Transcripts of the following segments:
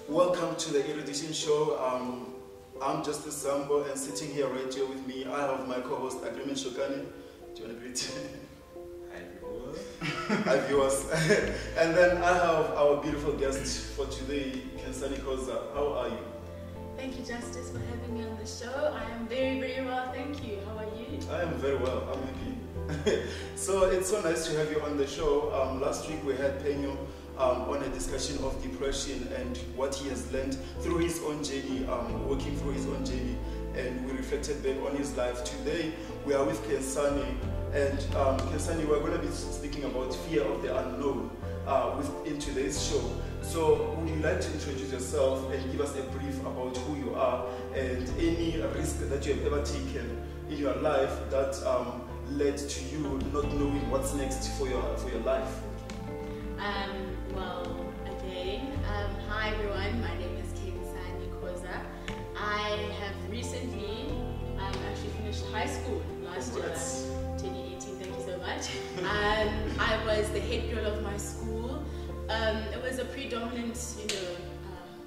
Welcome to the Erudition Show. I'm Justice Sambo, and sitting here right here with me, I have my co-host Agreement Shokani. Do you want to greet? Hi viewers. Hi viewers. And then I have our beautiful guest for today, Khensani Khoza. How are you? Thank you, Justice, for having me on the show. I am very, very well, thank you. How are you? I am very well. I'm happy. So it's so nice to have you on the show. Last week we had Penyo on a discussion of depression and what he has learned through his own journey, working through his own journey, and we reflected back on his life. Today we are with Khensani, and Khensani, we're going to be speaking about fear of the unknown in today's show. So would you like to introduce yourself and give us a brief about who you are and any risk that you have ever taken in your life that led to you not knowing what's next for your life? Well, again, hi everyone, my name is Khensani Khoza. I have recently actually finished high school last year, 2018, thank you so much. I was the head girl of my school. It was a predominant,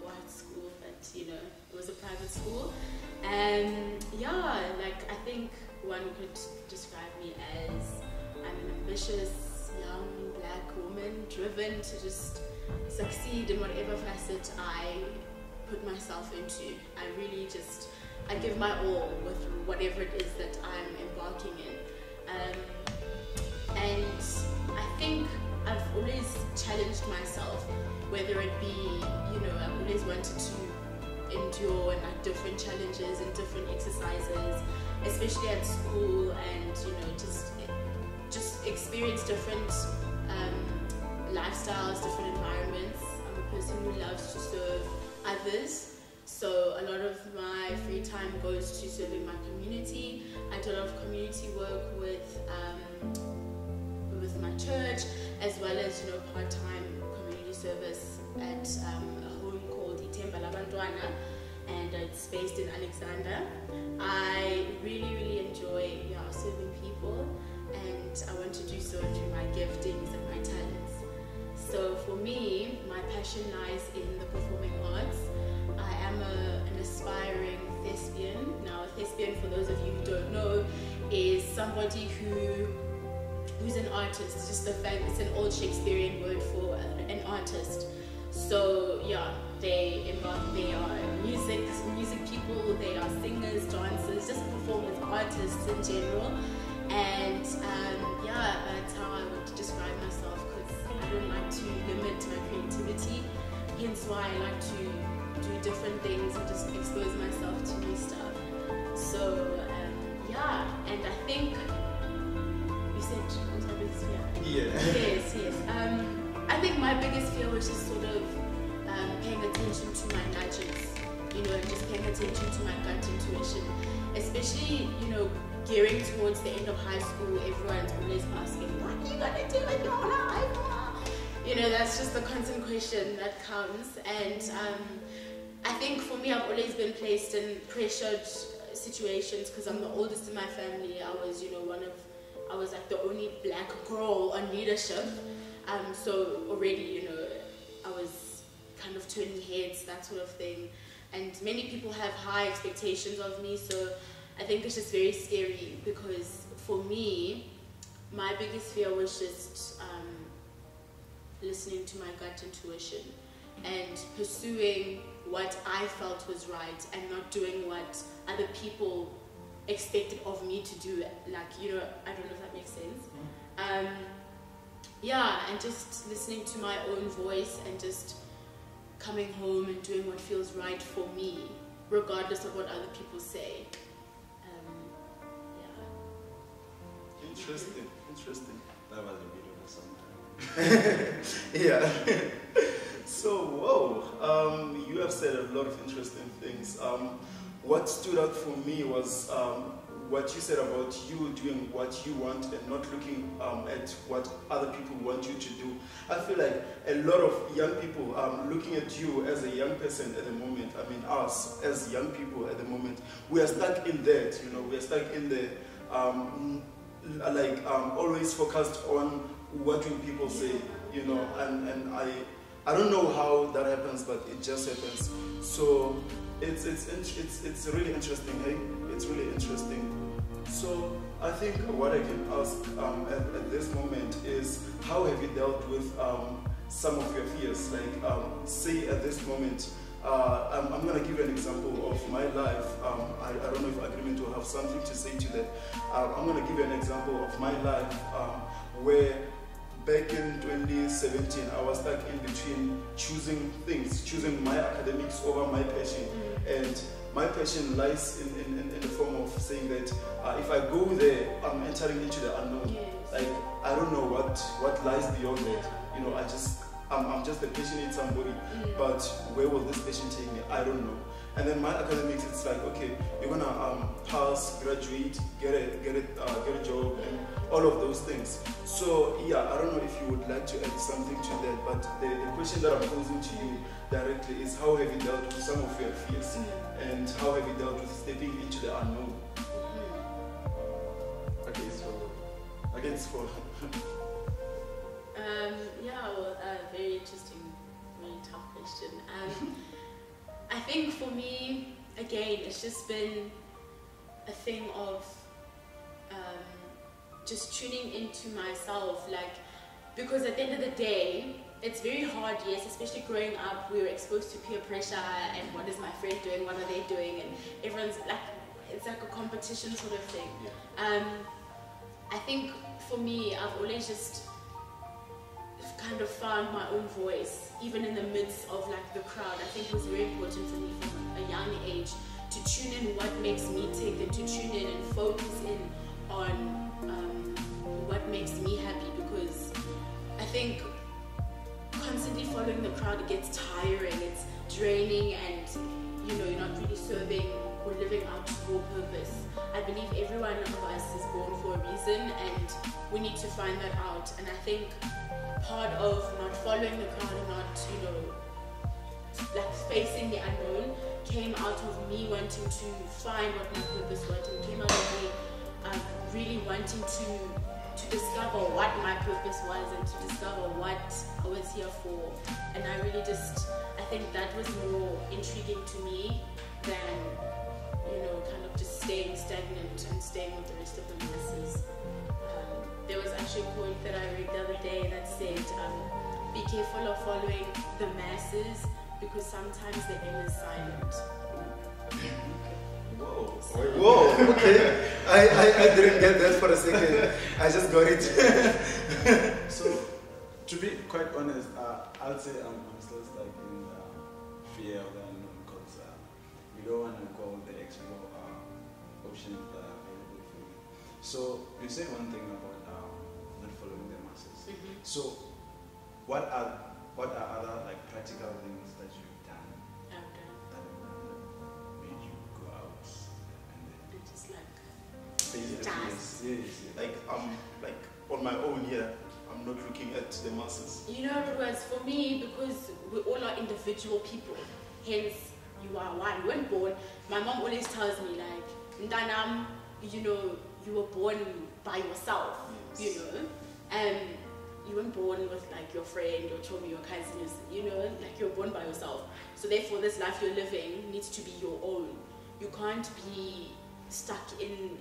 white school, but it was a private school. And yeah, like I think one could describe me as I'm an ambitious young black woman, driven to just succeed in whatever facet I put myself into. I give my all with whatever it is that I'm embarking in. And I think I've always challenged myself, whether it be, I've always wanted to endure like different challenges and different exercises, especially at school, and just experience different lifestyles, different environments. I'm a person who loves to serve others, so a lot of my free time goes to serving my community. I do a lot of community work with my church, as well as part-time community service at a home called Itemba Labantwana, and it's based in Alexander. I really enjoy serving people, and I want to do so through my giftings and my talents. So for me, my passion lies in the performing arts. I am an aspiring thespian. Now, a thespian, for those of you who don't know, is somebody who's an artist. It's an old Shakespearean word for an artist. So yeah, they are music people, they are singers, dancers, just performance artists in general. And that's how I would describe myself, because I don't like to limit my creativity, hence why I like to do different things and just expose myself to new stuff. So and I think you said what's my biggest fear? Yeah. Yes. I think my biggest fear was just sort of paying attention to my nudges, and just paying attention to my gut intuition, especially gearing towards the end of high school. Everyone's always asking, what are you gonna do in your life? That's just the constant question that comes. And I think for me, I've always been placed in pressured situations because I'm the oldest in my family. I was like the only black girl on leadership. So already, I was kind of turning heads, that sort of thing. And many people have high expectations of me, so I think it's just very scary, because for me, my biggest fear was just listening to my gut intuition and pursuing what I felt was right and not doing what other people expected of me to do. Like, I don't know if that makes sense. And just listening to my own voice and just coming home and doing what feels right for me, regardless of what other people say. Interesting. That was a bit of a sometime. Yeah. So, you have said a lot of interesting things. What stood out for me was what you said about you doing what you want and not looking at what other people want you to do. I feel like a lot of young people looking at you as a young person at the moment, us as young people at the moment, we are stuck in that, we are stuck in the always focused on what will people say, and I don't know how that happens, but it just happens. So it's really interesting, hey? It's really interesting. So I think what I can ask at this moment is, how have you dealt with some of your fears? Like, say at this moment, I'm going to give you an example of my life. I don't know if Agreement will have something to say to that. I'm going to give you an example of my life where back in 2017, I was stuck in between choosing my academics over my passion. And my passion lies in the form of saying that if I go there, I'm entering into the unknown. Yes. Like, I don't know what lies beyond that. You know, I'm just a passionate somebody, but where will this passion take me? I don't know. And then my academics, it's like, okay, you're gonna pass, graduate, get a job, and all of those things. So yeah, I don't know if you would like to add something to that, but the question that I'm posing to you directly is, how have you dealt with some of your fears, and how have you dealt with stepping into the unknown? Okay, so Against for yeah, well, very interesting, very tough question. I think for me, again, it's just been a thing of just tuning into myself, like, because at the end of the day, it's very hard, yes, especially growing up, we were exposed to peer pressure and what is my friend doing, what are they doing, and everyone's like, it's like a competition sort of thing. I think for me, I've always just kind of found my own voice, even in the midst of like the crowd. I think it was very important for me from a young age to tune in what makes me tick, and to tune in and focus in on what makes me happy, because I think constantly following the crowd, it gets tiring, it's draining, and you know, you're not really serving or living out your purpose. I believe every one of us is born for a reason, and we need to find that out. And I think part of not following the crowd and not, you know, like facing the unknown came out of me wanting to find what my purpose was, and came out of me really wanting to discover what my purpose was, and to discover what I was here for. And I really just, I think that was more intriguing to me than, you know, kind of just staying stagnant and staying with the rest of the masses. There was actually a quote that I read the other day that said, be careful of following the masses, because sometimes the aim is silent. Whoa, okay. I didn't get that for a second. I just got it. So, to be quite honest, I'll say I'm still stuck in fear of the unknown, because we don't want to go the explore options that are available for you. So, you said one thing about not following the masses. So, what are other like practical things that you've done that made you go out and then Just like yes. Like on my own, yeah. I'm not looking at the masses. You know, it was for me, because we all are individual people. Hence, you are one. You weren't born. My mom always tells me, like, Ndanam, you know, you were born by yourself. Yes. You know, and you weren't born with like your friend, your chum, your cousins. You know, like you're born by yourself. So therefore, this life you're living needs to be your own. You can't be stuck in.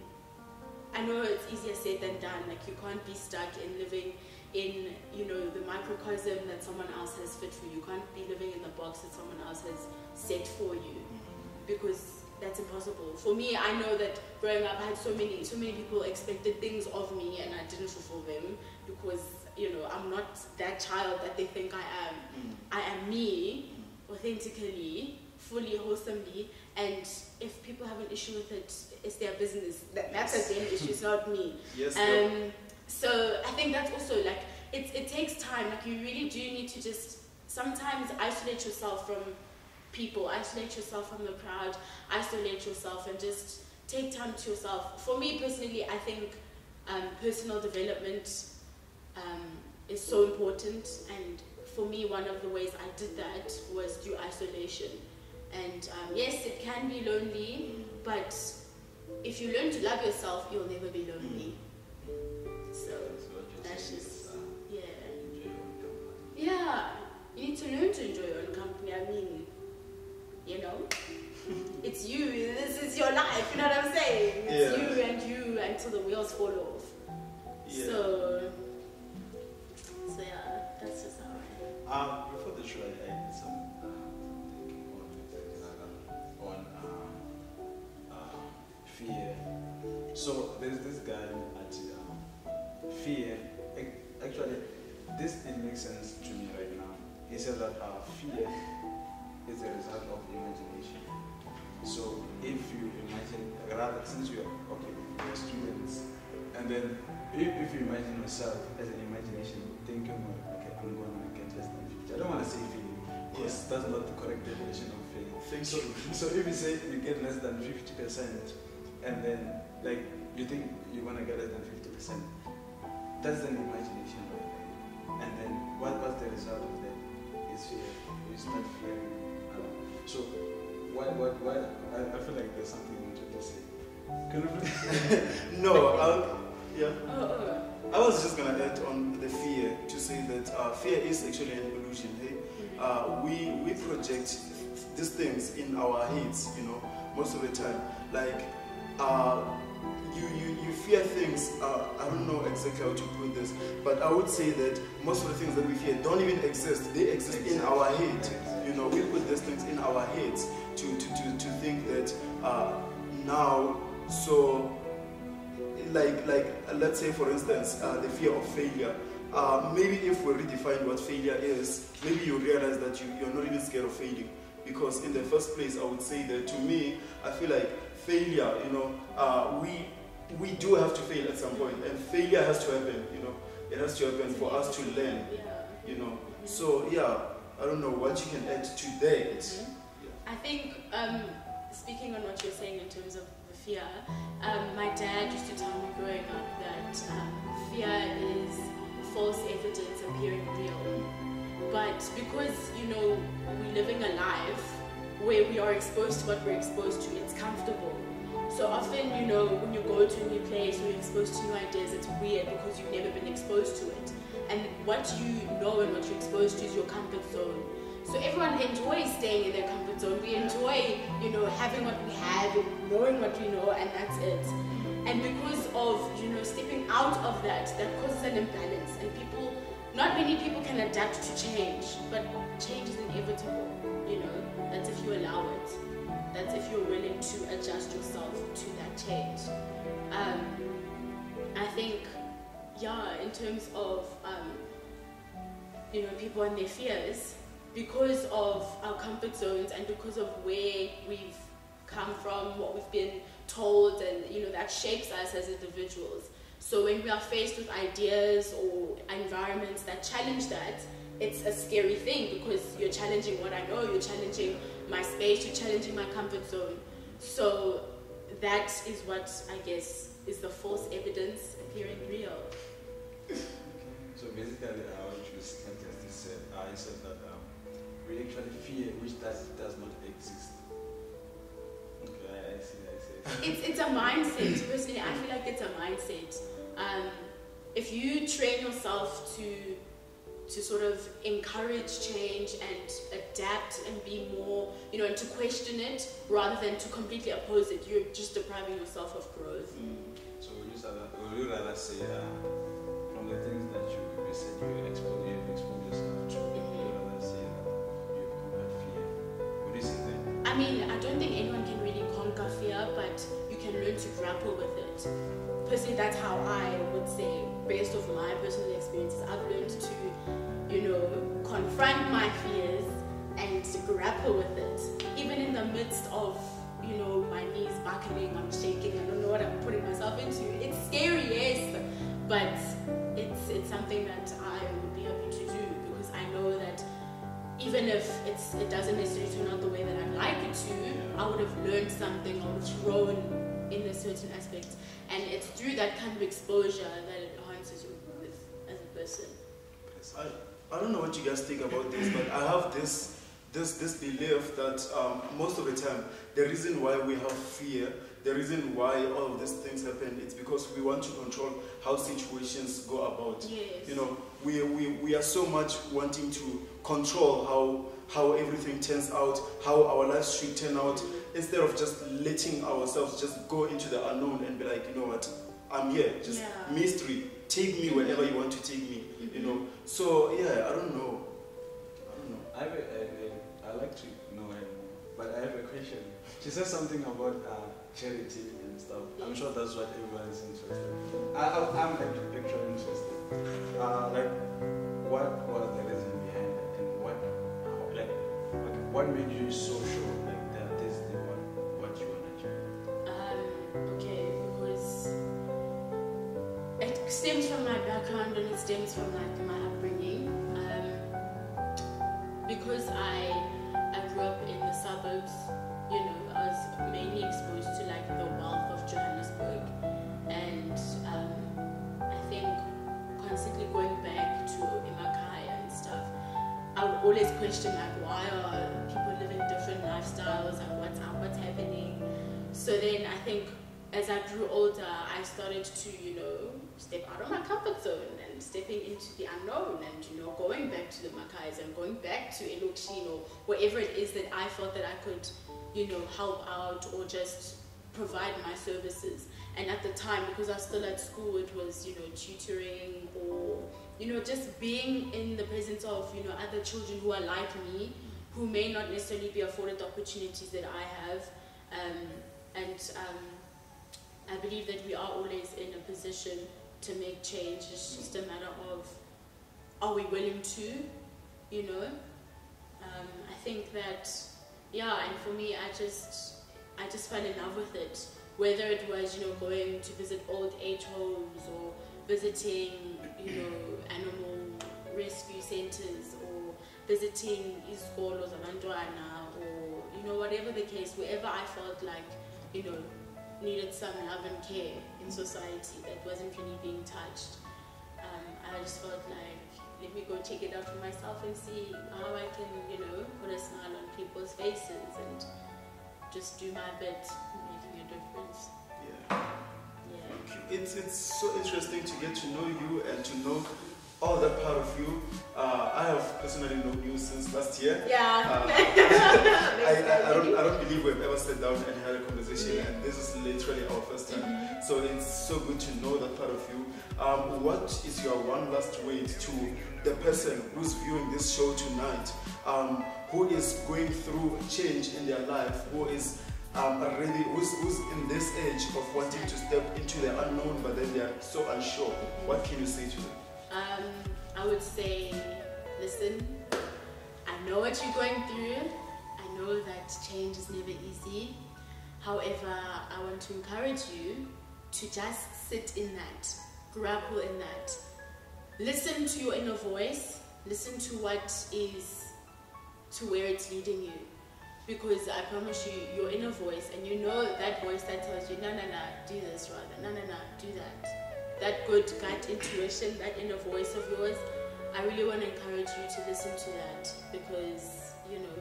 I know it's easier said than done. Like, you can't be stuck in living in, you know, the microcosm that someone else has fit for you. You can't be living in the box that someone else has set for you, because that's impossible. For me, I know that growing up, I had so many people expected things of me, and I didn't fulfill them, because, you know, I'm not that child that they think I am. I am me, authentically, fully, wholesomely, and if people have an issue with it, it's their business. That's their issue, it's not me. Yes. So I think that's also like, it takes time. Like, you really do need to just sometimes isolate yourself from people, isolate yourself from the crowd, isolate yourself, and just take time to yourself. For me personally, I think personal development is so important, and for me, one of the ways I did that was through isolation. And yes, it can be lonely, but if you learn to love yourself, you'll never be lonely. So that's just, yeah. you need to learn to enjoy your own company. I mean, you know, it's you. This is your life. You know what I'm saying? It's you until the wheels fall off. Yeah. So yeah, that's just how I Before the show, I did some thinking on fear. So there's this guy at fear. Actually, it makes sense to me right now. He said that fear is a result of imagination. So if you imagine, rather since you're students, and then if you imagine yourself as an imagination, thinking, okay, I'm gonna get less than 50. I don't want to say feeling, because that's not the correct definition of feeling. So if you say you get less than 50%, and then like you think you're gonna get less than 50%, that's an imagination, right? And then what's the result of that? Is fear. You start fearing. So why? I feel like there's something you wanted to say. Can you? No, yeah. Oh. I was just gonna add on the fear to say that fear is actually an illusion. Hey, we project these things in our heads, you know, most of the time. Like you fear things. I don't know exactly how to put this, but I would say that most of the things that we fear don't even exist. They exist in our head. You know, we put these things in our heads to think that now. So, like let's say for instance, the fear of failure. Maybe if we redefine what failure is, maybe you realize that you're not even scared of failing. Because in the first place, I would say that to me, I feel like failure, you know, we do have to fail at some point, and failure has to happen, you know. It has to happen for us to learn, you know. So yeah, I don't know what you can add to that. I think, speaking on what you're saying in terms of the fear, my dad used to tell me growing up that fear is false evidence appearing real. But because, you know, we're living a life where we are exposed to what we're exposed to, it's comfortable. So often, you know, when you go to a new place or you're exposed to new ideas, it's weird because you've never been exposed to it. And what you know and what you're exposed to is your comfort zone. So everyone enjoys staying in their comfort zone. We enjoy, you know, having what we have, knowing what we know, and that's it. And because of, you know, stepping out of that causes an imbalance. And people, not many people can adapt to change, but change is inevitable, you know. That's if you allow it. That's if you're willing to adjust yourself to that change. I think, yeah, in terms of, you know, people and their fears, because of our comfort zones and because of where we've come from, what we've been told, and, you know, that shapes us as individuals. So when we are faced with ideas or environments that challenge that, it's a scary thing because you're challenging what I know, you're challenging my space, you're challenging my comfort zone. So that is what I guess is the false evidence appearing real. So basically, what you said, I said that we actually fear which does not exist. Okay, I see. It's a mindset. Personally, I feel like it's a mindset. If you train yourself to sort of encourage change and adapt and be more, you know, and to question it rather than to completely oppose it, you're just depriving yourself of growth. So would you rather say from the things that you said you expose yourself to, would you rather say that you conquered fear? Would you say that? I mean, I don't think anyone can really conquer fear, but you can learn to grapple with it. Personally, that's how I would say, based off my personal experiences, I've learned to, you know, confront my fears and to grapple with it. Even in the midst of, you know, my knees buckling, I'm shaking, I don't know what I'm putting myself into. It's scary, yes, but it's something that I would be happy to do because I know that even if it doesn't necessarily turn out the way that I'd like it to, I would have learned something, I would have grown in a certain aspect. And it's through that kind of exposure that it enhances you as a person. I don't know what you guys think about this, but I have this belief that most of the time the reason why we have fear the reason why all of these things happen, it's because we want to control how situations go about. Yes. You know, we are so much wanting to control how everything turns out, how our lives should turn out, instead of just letting ourselves just go into the unknown and be like, you know what, I'm here, just mystery, take me wherever you want to take me, you know. So yeah, I don't know. I like to know her more, but I have a question. She said something about charity and stuff. I'm sure that's what everyone is interested in. I'm actually interested. Like, what was the reason behind it, and what made you so sure that this is what you want to achieve? Okay, because it stems from my background and it stems from like my upbringing. Because I grew up in the suburbs, you know, I was mainly exposed to like the wealth of Johannesburg, and I think constantly going back to Imakaya and stuff, I would always question like, why are people living different lifestyles, like what's happening. So then I think as I grew older, I started to, you know, step out of my comfort zone and stepping into the unknown, and, you know, going back to the Makais and going back to Erudition or wherever it is that I felt that I could, you know, help out or just provide my services. And at the time, because I was still at school, it was, you know, tutoring or, you know, just being in the presence of, you know, other children who are like me, who may not necessarily be afforded the opportunities that I have. I believe that we are always in a position to make change. It's just a matter of, are we willing to, you know? I think that, yeah, and for me, I just fell in love with it. Whether it was, you know, going to visit old age homes or visiting, you know, animal rescue centers or visiting iskolos abantwana, or, you know, whatever the case, wherever I felt like, you know, needed some love and care in society that wasn't really being touched. I just felt like, let me go check it out for myself and see how I can, you know, put a smile on people's faces and just do my bit in making a difference. Yeah. It's so interesting to get to know you and to know all that part of you. I have personally known you since last year. Yeah. I don't believe we've ever sat down and had a conversation, and this is literally our first time. So it's so good to know that part of you. What is your one last word to the person who's viewing this show tonight, who is going through change in their life, who is who's in this age of wanting to step into the unknown, but then they are so unsure? What can you say to them? I would say, listen, I know what you're going through. I know that change is never easy. However, I want to encourage you to just sit in that, grapple in that. Listen to your inner voice. Listen to to where it's leading you. Because I promise you, your inner voice, and you know that voice that tells you, no, do this rather, no, do that. That good gut intuition, that inner voice of yours, I really want to encourage you to listen to that, because, you know,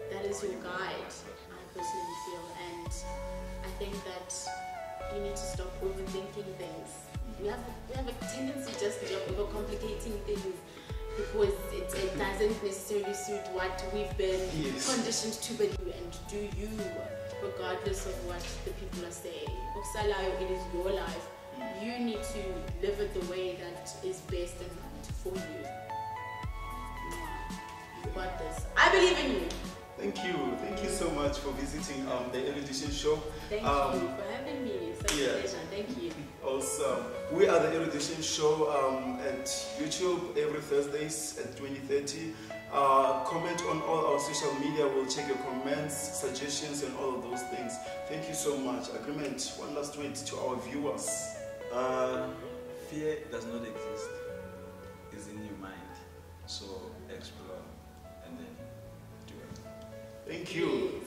that is your guide, I personally feel. And I think that you need to stop overthinking things. We have a tendency just to overcomplicating things because it doesn't necessarily suit what we've been conditioned to believe, and do you, regardless of what the people are saying. It is your life. You need to live it the way that is best and right for you. You got this. I believe in you. Thank you so much for visiting the Erudition Show. Thank you for having me. Such a pleasure. Thank you. Awesome. We are the Erudition Show at YouTube every Thursdays at 20:30. Comment on all our social media. We'll check your comments, suggestions, and all of those things. Thank you so much. Agreement. One last word to our viewers. Fear does not exist. It's in your mind. So explore and then do it. Thank you.